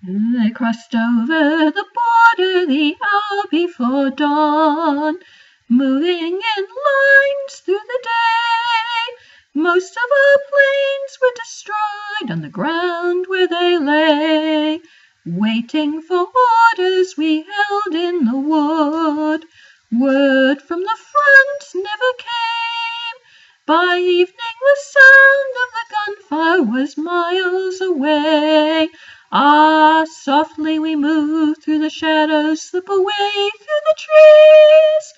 They crossed over the border the hour before dawn, moving in lines through the day. Most of our planes were destroyed on the ground where they lay. Waiting for orders we held in the wood. Word from the front never came. By evening the sound of the gunfire was miles away. Ah, softly we moved through the shadows, slip away through the trees,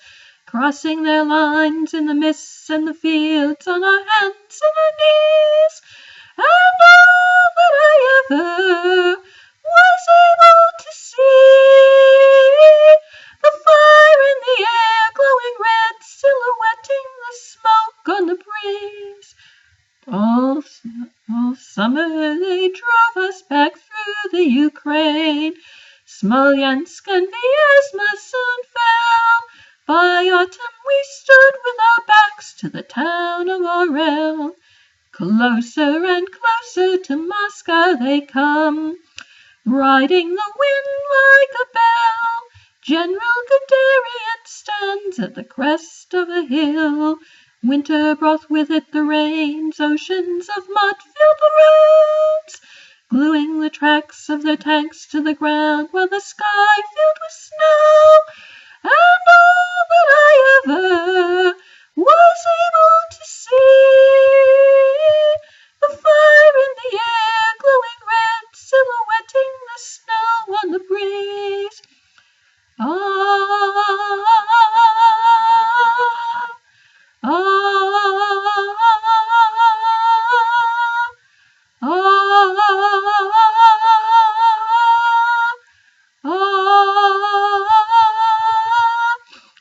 crossing their lines in the mists and the fields on our hands and our knees. And all that I ever was able to see, the fire in the air glowing red, silhouetting the smoke on the breeze. All summer they drove us back through the Ukraine. Smolensk and Vyazma soon fell. By autumn we stood with our backs to the town of Orel. Closer and closer to Moscow they come, riding the wind like a bell. General Guderian stands at the crest of a hill. Winter brought with it the rains, oceans of mud filled the roads, gluing the tracks of their tanks to the ground while the sky filled with snow. And all that I ever was able to see, the fire in the air glowing red, silhouetting the snow on the breeze.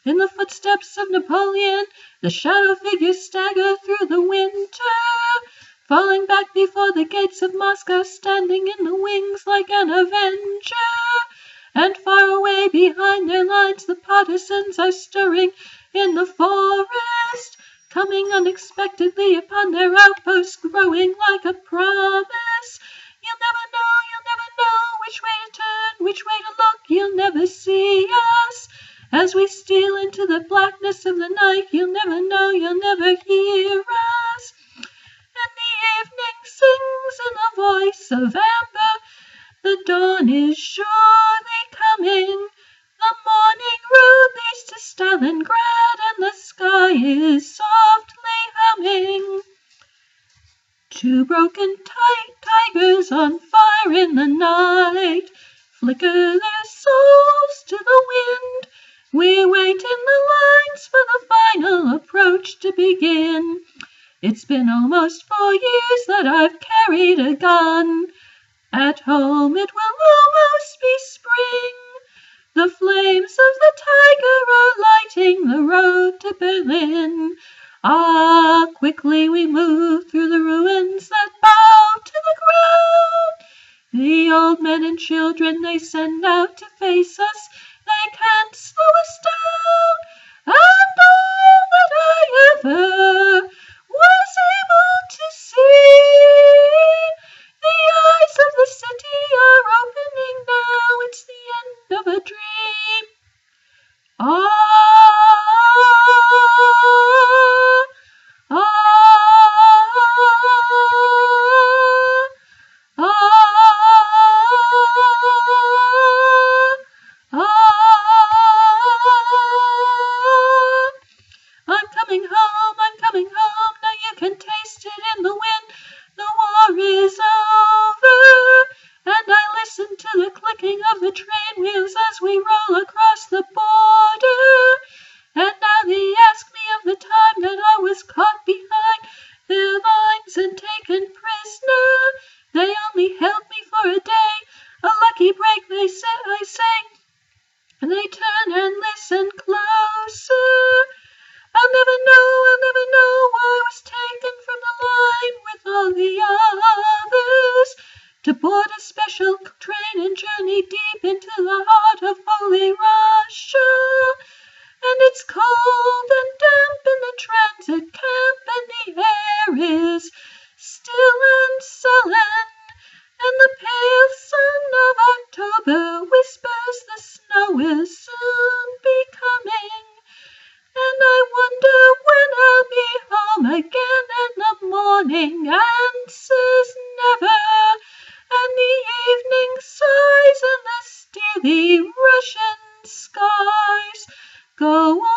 In the footsteps of Napoleon, the shadow figures stagger through the winter, falling back before the gates of Moscow, standing in the wings like an avenger. And far away behind their lines the partisans are stirring in the forest, coming unexpectedly upon their outposts, growing like a promise. You'll never know which way to turn, which way to look, you'll never see us. As we steal into the blackness of the night, you'll never know, you'll never hear us. And the evening sings in a voice of amber, the dawn is surely coming. The morning road leads to Stalingrad, and the sky is softly humming. Two broken tigers on fire in the night flicker their souls to the wind. We wait in the lines for the final approach to begin. It's been almost 4 years that I've carried a gun. At home it will almost be spring. The flames of the tiger are lighting the road to Berlin. Ah, quickly we move through the ruins that bow to the ground. The old men and children they send out to face us, they can't slow us down. And all that I ever was able to see, the eyes of the city are opening now. It's the end of a dream. Ah, ah, ah, ah, Go